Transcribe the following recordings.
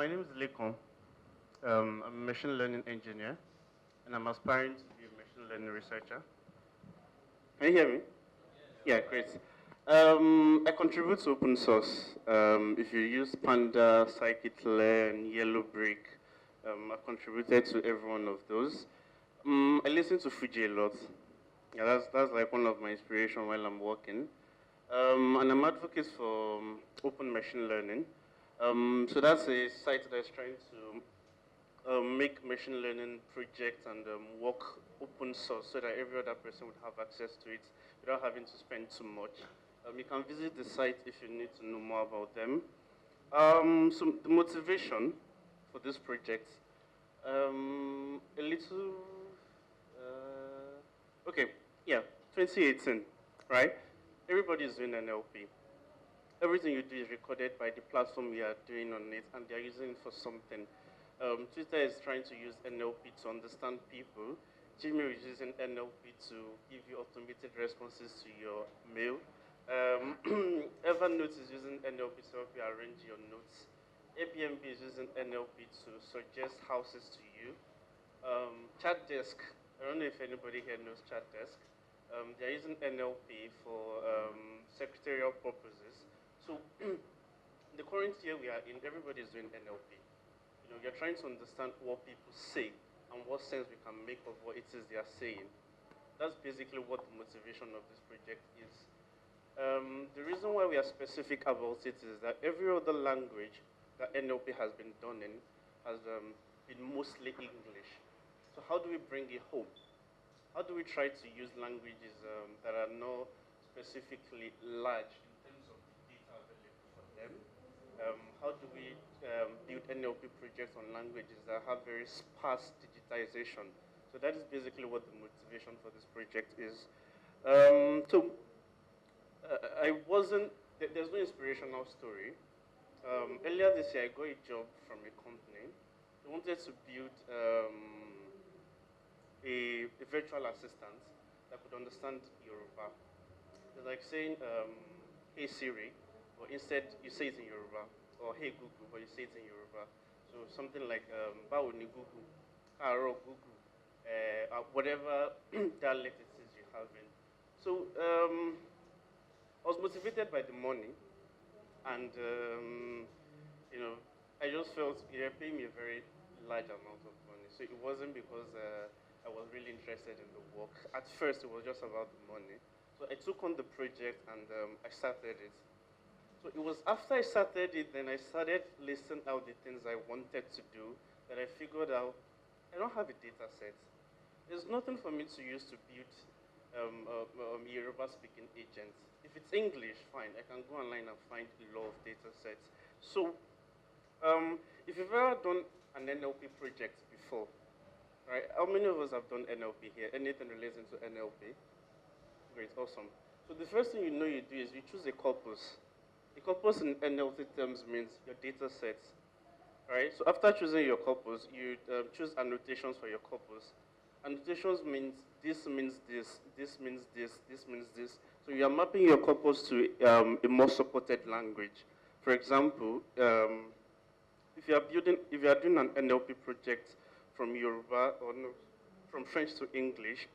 my name is Lekon. I'm a machine learning engineer, and I'm aspiring to be a machine learning researcher. Can you hear me? Yeah, great. I contribute to open source. If you use Panda, Scikit-learn, and Yellowbrick, I've contributed to every one of those. I listen to Fuji a lot. Yeah, that's like one of my inspiration while I'm working. And I'm advocate for open machine learning. So that's a site that's trying to make machine learning projects and work open source so that every other person would have access to it without having to spend too much. You can visit the site if you need to know more about them. So the motivation for this project, a little, okay, yeah, 2018, right? Everybody is doing NLP. Everything you do is recorded by the platform you are doing on it, and they're using it for something. Twitter is trying to use NLP to understand people. Gmail is using NLP to give you automated responses to your mail. Evernote is using NLP to help you arrange your notes. Airbnb is using NLP to suggest houses to you. Chat Desk, I don't know if anybody here knows Chat Desk. They're using NLP for secretarial purposes. So the current year we are in, everybody is doing NLP. You know, you're trying to understand what people say and what sense we can make of what it is they are saying. That's basically what the motivation of this project is. The reason why we are specific about it is that every other language that NLP has been done in has been mostly English. So how do we bring it home? How do we try to use languages that are not specifically large in terms of the data available for them? How do we build NLP projects on languages that have very sparse digitization? So that is basically what the motivation for this project is. I wasn't, there's no inspirational story. Earlier this year, I got a job from a company. They wanted to build a virtual assistant that could understand Yoruba. It's like saying, hey Siri, but instead you say it in Yoruba, or hey Google, but you say it in Yoruba. So something like, Bawo ni Google, Karo Google, whatever dialect it is you have in. So I was motivated by the money, and you know, I just felt they're paying me a very large amount of money. So it wasn't because I was really interested in the work. At first, it was just about the money. So I took on the project and I started it. So it was after I started it, then I started listing out the things I wanted to do, that I figured out I don't have a data set. There's nothing for me to use to build Yoruba-speaking agents. If it's English, fine. I can go online and find a lot of data sets. So if you've ever done an NLP project before, right? How many of us have done NLP here? Anything relating to NLP? Great, awesome. So the first thing you do is you choose a corpus. A corpus in NLP terms means your data sets, right? So after choosing your corpus, you choose annotations for your corpus. Annotations means this means this, this means this, this means this. So you are mapping your corpus to a more supported language. For example, if you are doing an NLP project from Yoruba or no, from French to English,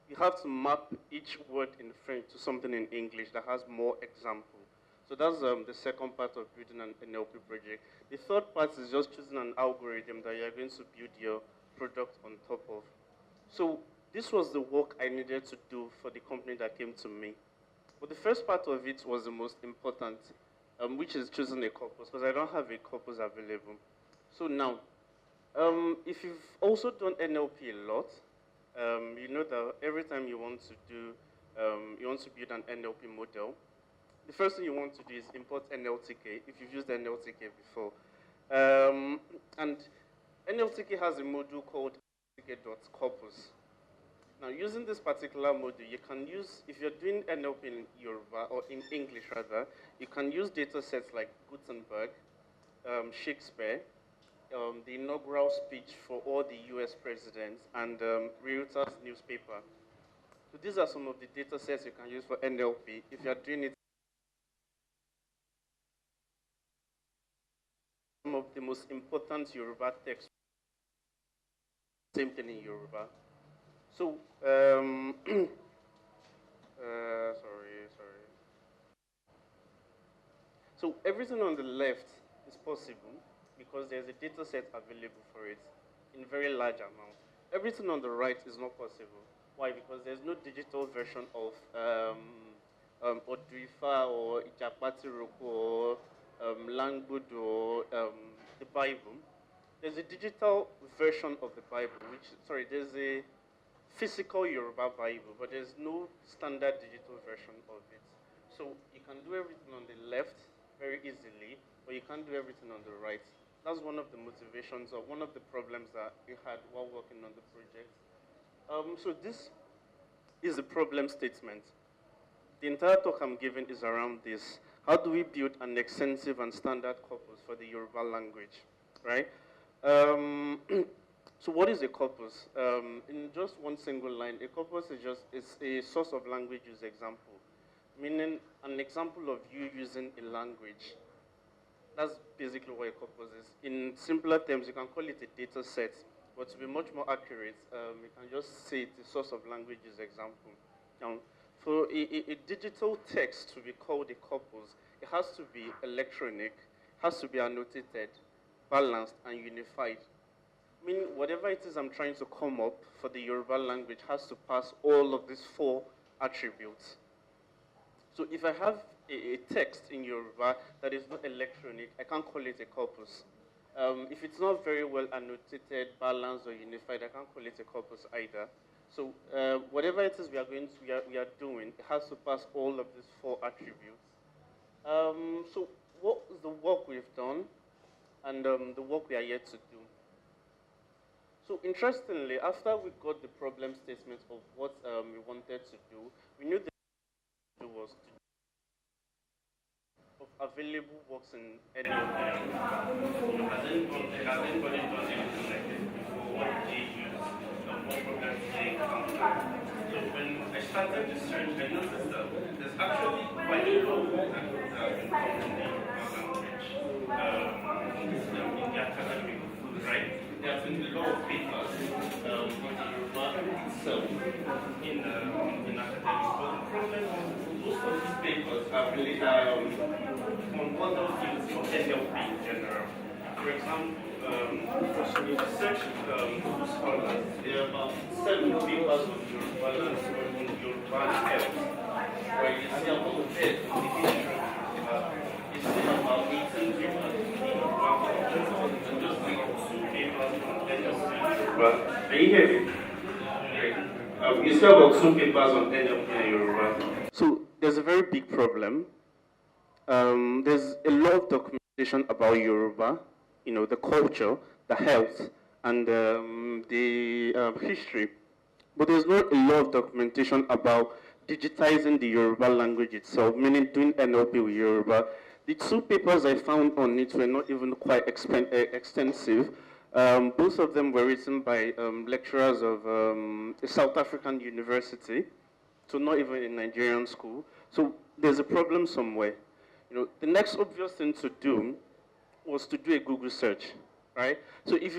you have to map each word in French to something in English that has more example. So that's the second part of building an NLP project. The third part is just choosing an algorithm that you're going to build your product on top of. So this was the work I needed to do for the company that came to me. But the first part of it was the most important, which is choosing a corpus, because I don't have a corpus available. So now, if you've also done NLP a lot, you know that every time you want to do, you want to build an NLP model, the first thing you want to do is import NLTK, if you've used NLTK before. And NLTK has a module called NLTK.corpus. Now, using this particular module, you can use, if you're doing NLP in Yoruba, or in English rather, you can use data sets like Gutenberg, Shakespeare, the inaugural speech for all the US presidents, and Reuters newspaper. So these are some of the data sets you can use for NLP if you're doing it. Some of the most most important Yoruba text. Same thing in Yoruba. So, sorry. So everything on the left is possible because there's a data set available for it in very large amounts. Everything on the right is not possible. Why? Because there's no digital version of Odrifa or Ijapati Roko or Langbud or the Bible. There's a digital version of the Bible, there's a physical Yoruba Bible, but there's no standard digital version of it. So you can do everything on the left very easily, but you can't do everything on the right. That's one of the motivations or one of the problems that we had while working on the project. So this is the problem statement. The entire talk I'm giving is around this. How do we build an extensive and standard corpus for the Yoruba language, right? So what is a corpus? In just one single line, a corpus is a source of language use example, meaning an example of you using a language. That's basically what a corpus is. In simpler terms, you can call it a data set, but to be much more accurate, you can just say it's a source of language use example. Now, for a digital text to be called a corpus, it has to be electronic, has to be annotated, balanced, and unified. Meaning, whatever it is I'm trying to come up for the Yoruba language has to pass all of these 4 attributes. So if I have a text in Yoruba that is not electronic, I can't call it a corpus. If it's not very well annotated, balanced, or unified, I can't call it a corpus either. So whatever it is we are doing, it has to pass all of these 4 attributes. So what is the work we've done and the work we are yet to do? So interestingly, after we got the problem statement of what we wanted to do, we knew the was to of available works in any of them. Has anybody done anything like this before? What did they use? What problems did they encounter? So when I started the search, I noticed that there's actually quite a lot that has been found in the language. In the academic field, right? There have been a lot of papers on the Yoruba itself in academics. But the problem is most of these papers are really on other fields for NLP in general. For example, if you search Google Scholars, there are about 7 papers on Yoruba and Yoruba health, where you see about the head of the history. You see about 18 papers in Yoruba and just like 2 papers on NLP. Are you hearing me? You see about 2 papers on NLP and Yoruba. So there's a very big problem. There's a lot of documentation about Yoruba, the culture, the health, and the history. But there's not a lot of documentation about digitizing the Yoruba language itself, meaning doing NLP with Yoruba. The 2 papers I found on it were not even quite extensive. Both of them were written by lecturers of a South African university, so not even a Nigerian school. So there's a problem somewhere. The next obvious thing to do was to do a Google search, right? So if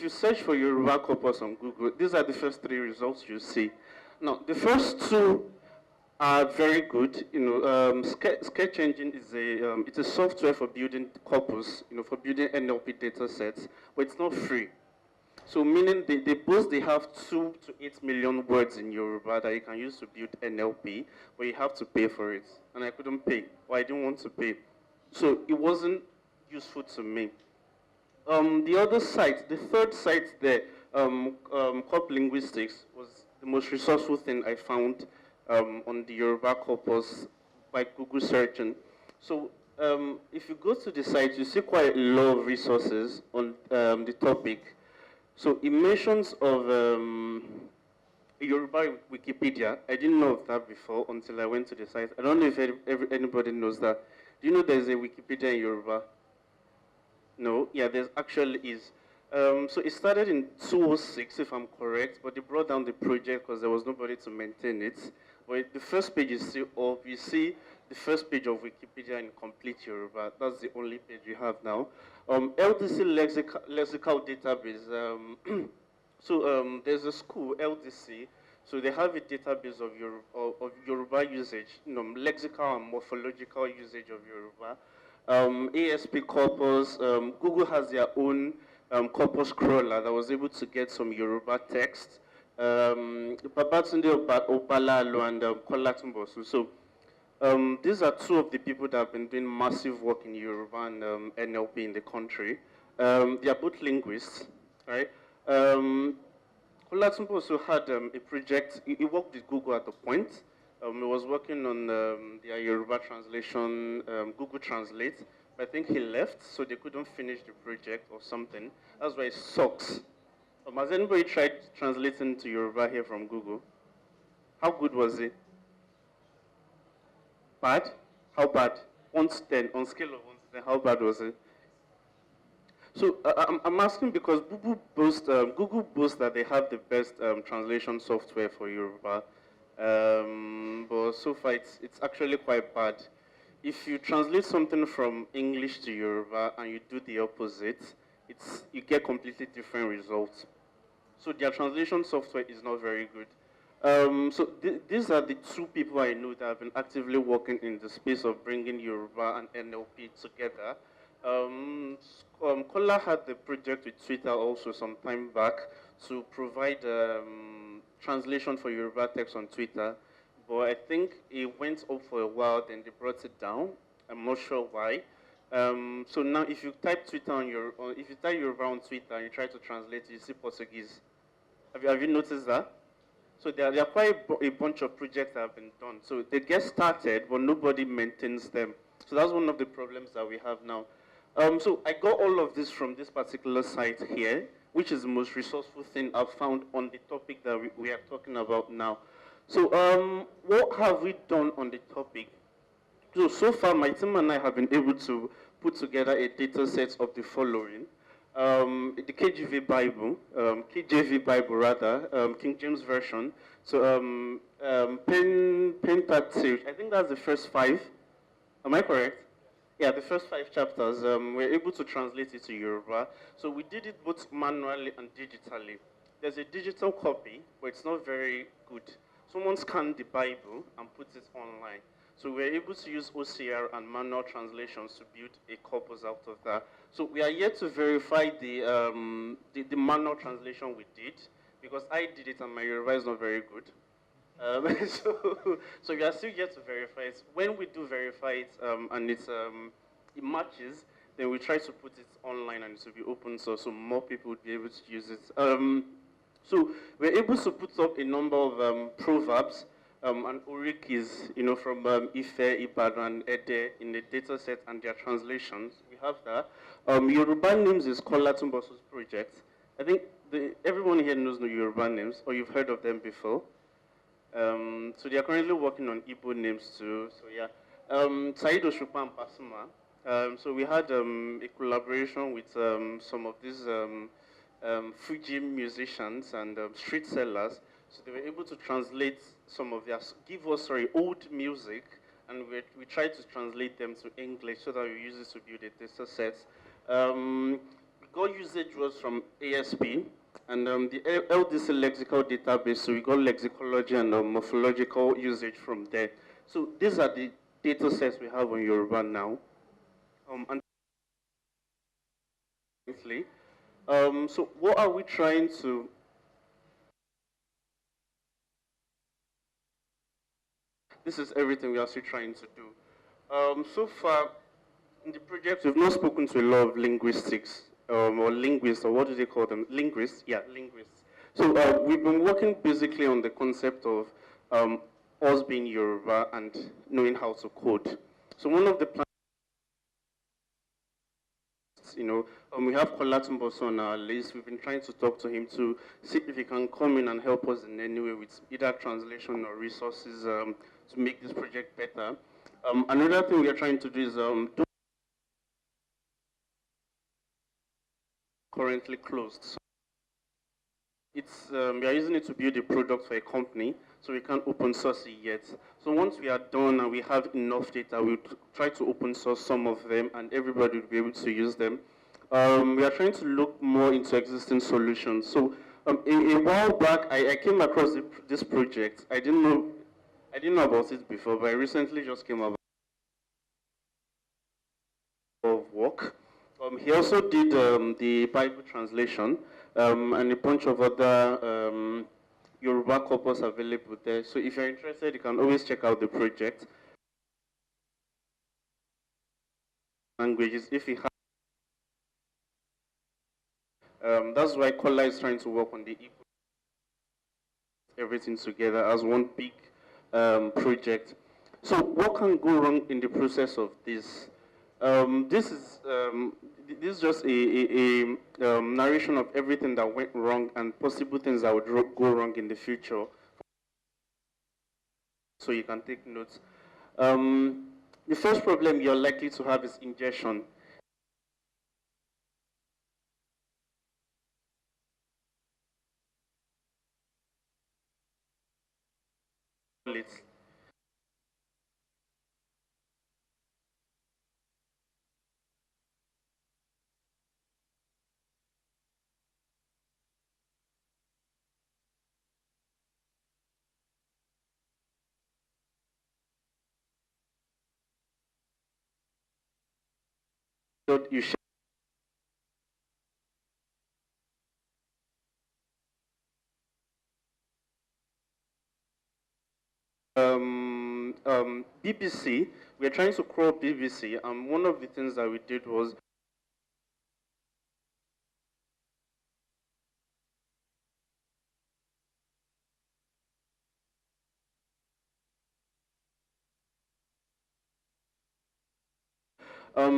you search for Yoruba corpus on Google, these are the first 3 results you see. Now, the first 2 are very good. Sketch Engine is it's a software for building corpus, for building NLP data sets, but it's not free. So meaning they have 2 to 8 million words in Yoruba that you can use to build NLP, but you have to pay for it. And I couldn't pay, or I didn't want to pay. So it wasn't useful to me. The other site, the third site there, Corp Linguistics, was the most resourceful thing I found on the Yoruba corpus by Google searching. So if you go to the site, you see quite a lot of resources on the topic. So it mentions of Yoruba Wikipedia. I didn't know of that before until I went to the site. I don't know if anybody knows that. Do you know there's a Wikipedia in Yoruba? No? Yeah, there actually is. So it started in 2006, if I'm correct, but they brought down the project because there was nobody to maintain it. but the first page is still up. You see the first page of Wikipedia in complete Yoruba. That's the only page we have now. LDC lexical database. There's a school, LDC, so they have a database of Yoruba usage, lexical and morphological usage of Yoruba. ASP Corpus, Google has their own Corpus crawler that was able to get some Yoruba text. Babatunde Obalalo and Kola Tumbosu. So these are two of the people that have been doing massive work in Yoruba and NLP in the country. They are both linguists, right? Kola Tumbosu had a project. He worked with Google at the point. He was working on their Yoruba translation, Google Translate. But I think he left, so they couldn't finish the project or something. That's why it sucks. Has anybody tried translating to Yoruba here from Google? How good was it? Bad? How bad? 1 to 10, on scale of 1 to 10, how bad was it? So I'm asking because Google boasts that they have the best translation software for Yoruba. But so far it's actually quite bad. If you translate something from English to Yoruba and you do the opposite, you get completely different results. So their translation software is not very good. These are the two people I know that have been actively working in the space of bringing Yoruba and NLP together. Kola had the project with Twitter also some time back to provide translation for Yoruba text on Twitter, but I think it went up for a while, then they brought it down. I'm not sure why. So now if you type Twitter if you type Yoruba on Twitter and you try to translate it, you see Portuguese. Have you noticed that? So there are quite a bunch of projects that have been done. So they get started, but nobody maintains them. So that's one of the problems that we have now. So I got all of this from this particular site here, which is the most resourceful thing I've found on the topic that we are talking about now. So what have we done on the topic? So far, my team and I have been able to put together a data set of the following. The KJV Bible rather, King James Version. So Pentateuch, I think that's the first 5. Am I correct? Yeah, the first 5 chapters, we're able to translate it to Yoruba. So we did it both manually and digitally. There's a digital copy, but it's not very good. Someone scanned the Bible and put it online. So we're able to use OCR and manual translations to build a corpus out of that. So we are yet to verify the manual translation we did, because I did it and my Yoruba is not very good. So we are still yet to verify it. When we do verify it and it matches, then we try to put it online and it will be open source so more people would be able to use it. So we're able to put up a number of proverbs and orikis, from Ife, Ibadan, Ede in the data set and their translations. We have that. Yoruba names is Kola Tumbosu's project. I think everyone here knows the Yoruba names, or you've heard of them before. So they are currently working on Igbo names too. So yeah, Said Oshupa and Pasuma. So we had a collaboration with some of these Fuji musicians and street sellers. So they were able to translate some of their, old music, and we tried to translate them to English so that we use it to build a data set. We got usage was from ASP, and the LDC lexical database, so we got lexicology and morphological usage from there. So these are the data sets we have on Yoruba now. So what are we trying to... This is everything we are still trying to do. So far, in the project, we've not spoken to a lot of linguistics, or linguists, or what do they call them? Linguists? Yeah, linguists. So we've been working basically on the concept of us being Yoruba and knowing how to code. So one of the plans, we have Kola Tumbosu on our list. We've been trying to talk to him to see if he can come in and help us in any way with either translation or resources to make this project better. Another thing we are trying to do is currently closed. So we are using it to build a product for a company. so we can't open source it yet. So once we are done and we have enough data, we'll try to open source some of them and everybody will be able to use them. We are trying to look more into existing solutions. So a while back, I came across this project. I didn't know about it before, but I recently just came about of work. He also did the Bible translation and a bunch of other Yoruba corpus available there. So if you're interested, you can always check out the project. Languages, if you have, that's why Kola is trying to work on the everything together as one big project. So what can go wrong in the process of this? This is just a narration of everything that went wrong and possible things that would go wrong in the future. So you can take notes. The first problem you're likely to have is ingestion. You should BBC, we're trying to crawl BBC, and one of the things that we did was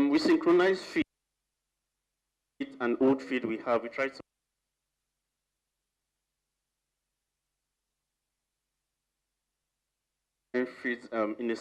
we synchronize feed and old feed we have. We try to feeds in a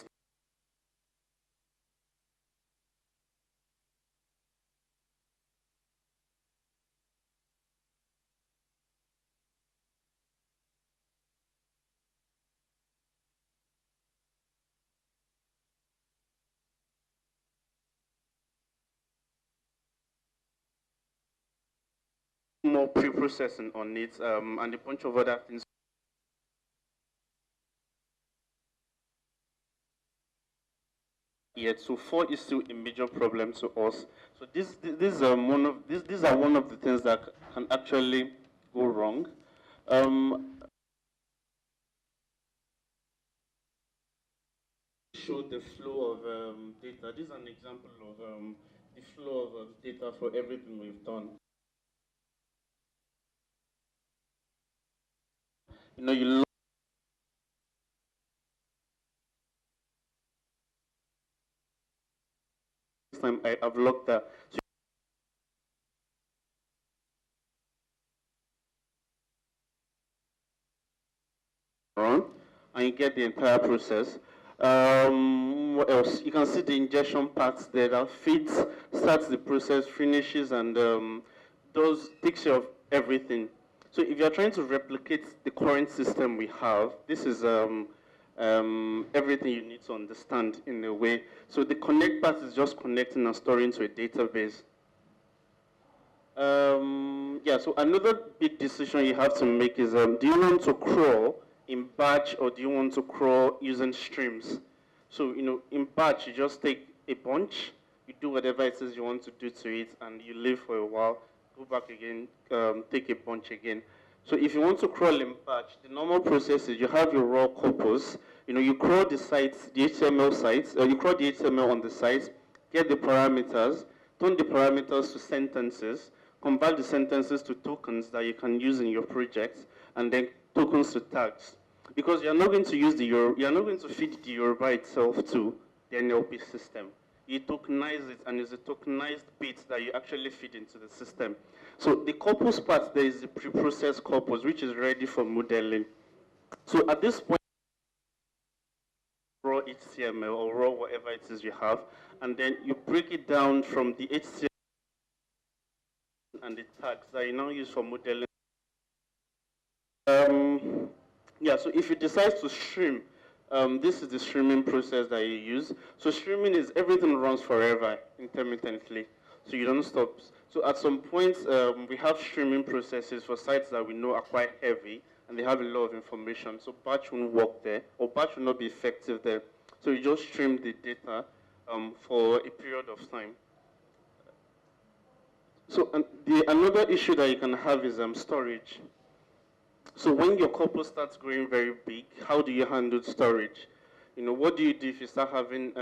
more pre-processing on it and a bunch of other things. Yet, so 4 is still a major problem to us. So these are one of the things that can actually go wrong. Show the flow of data. This is an example of the flow of data for everything we've done. You know, you time I've logged that. So and you get the entire process. What else? You can see the ingestion parts there that feeds, starts the process, finishes, and takes care of everything. So if you're trying to replicate the current system we have, this is everything you need to understand in a way. So the connect part is just connecting and storing to a database. Yeah, so another big decision you have to make is, do you want to crawl in batch or do you want to crawl using streams? So, you know, in batch, you just take a bunch, you do whatever it is you want to do to it, and you live for a while, go back again, take a bunch again. So if you want to crawl in batch, the normal process is you have your raw corpus, you know, you crawl the sites, the HTML sites, you crawl the HTML on the sites, get the parameters, turn the parameters to sentences, convert the sentences to tokens that you can use in your project, and then tokens to tags. Because you're not going to use you're not going to feed the Yoruba itself to the NLP system. You tokenize it, and it's a tokenized bit that you actually feed into the system. So the corpus part, there is a pre-processed corpus, which is ready for modeling. So at this point, raw HTML or raw whatever it is you have, and then you break it down from the HTML and the tags that you now use for modeling. Yeah, so if you decide to stream, this is the streaming process that you use. So streaming is everything runs forever intermittently, so you don't stop. So at some point, we have streaming processes for sites that we know are quite heavy and they have a lot of information. So batch won't work there, or batch will not be effective there. So you just stream the data for a period of time. So another issue that you can have is storage. So when your corpus starts growing very big, how do you handle storage? You know, what do you do if you start having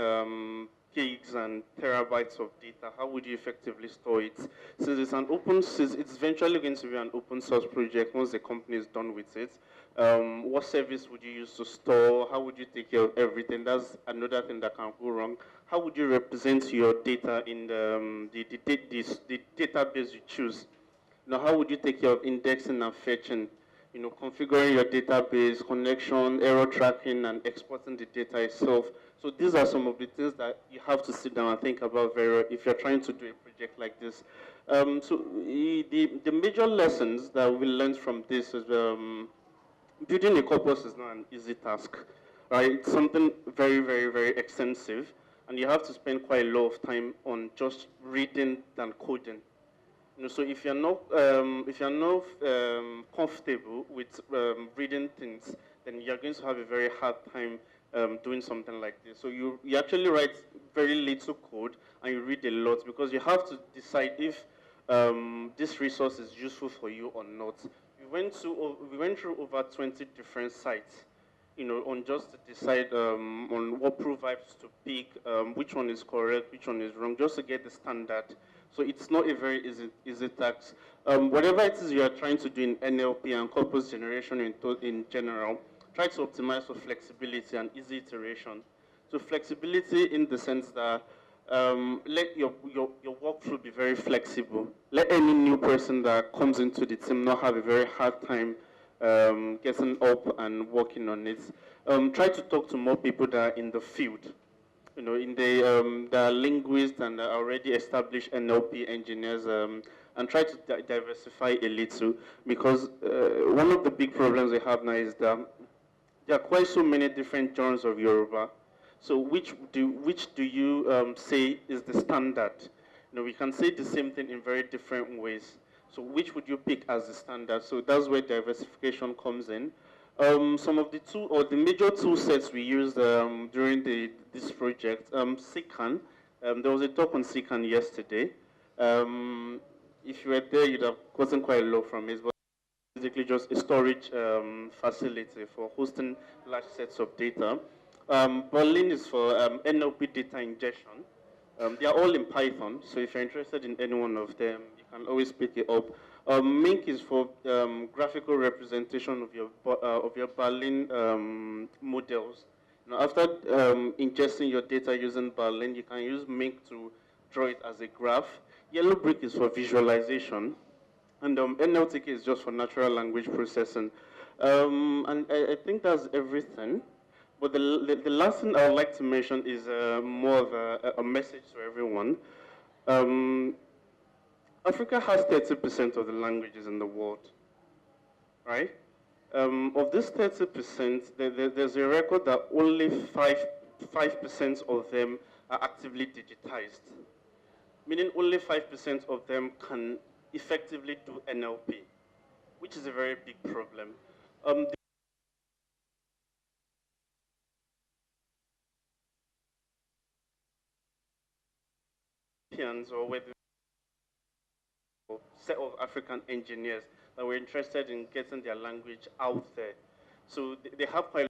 gigs and terabytes of data? How would you effectively store it? Since it's an since it's eventually going to be an open source project once the company is done with it, what service would you use to store? How would you take care of everything? That's another thing that can go wrong. How would you represent your data in the database you choose? Now, how would you take care of indexing and fetching? You know, configuring your database, connection, error tracking, and exporting the data itself. So these are some of the things that you have to sit down and think about if you're trying to do a project like this. The major lessons that we learned from this is building a corpus is not an easy task, right? It's something very, very, very extensive, and you have to spend quite a lot of time on just reading than coding. You know, so if you're not comfortable with reading things, then you're going to have a very hard time doing something like this. So you actually write very little code and you read a lot because you have to decide if this resource is useful for you or not. We went through over 20 different sites, you know, on just to decide on what provides to pick, which one is correct, which one is wrong, just to get the standard. So it's not a very easy task. Whatever it is you are trying to do in NLP and corpus generation in general, try to optimize for flexibility and easy iteration. So flexibility in the sense that let your workflow be very flexible. Let any new person that comes into the team not have a very hard time getting up and working on it. Try to talk to more people that are in the field. You know, the linguists and the already established NLP engineers, and try to diversify a little, because one of the big problems we have now is that there are quite so many different genres of Yoruba. So which do you say is the standard? You know, we can say the same thing in very different ways. So which would you pick as the standard? So that's where diversification comes in. Some of the major tool sets we used during this project, SICAN. There was a talk on SICAN yesterday. If you were there, you'd have gotten quite a lot from it. But basically just a storage facility for hosting large sets of data. Berlin is for NLP data ingestion. They are all in Python, so if you're interested in any one of them, you can always pick it up. Mink is for graphical representation of your Berlin models. Now, after ingesting your data using Berlin, you can use Mink to draw it as a graph. Yellow Brick is for visualization, and NLTK is just for natural language processing. And I think that's everything. But the last thing I would like to mention is more of a message to everyone. Africa has 30% of the languages in the world, right? Of this 30%, there's a record that only 5% of them are actively digitized, meaning only 5% of them can effectively do NLP, which is a very big problem. Or whether set of African engineers that were interested in getting their language out there. So they have quite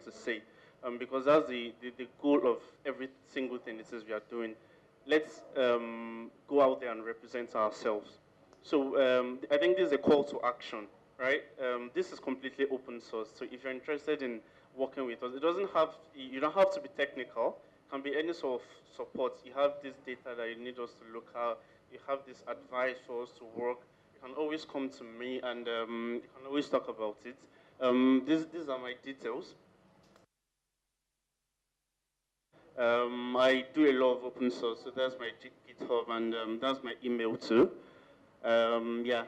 to say, because that's the goal of every single thing it is we are doing. Let's go out there and represent ourselves. So I think this is a call to action, right? This is completely open source. So if you're interested in working with us, you don't have to be technical. You can be any sort of support. You have this data that you need us to look at, you have this advice for us to work, you can always come to me and you can always talk about it. These are my details. I do a lot of open source, so that's my GitHub and that's my email too. Yeah.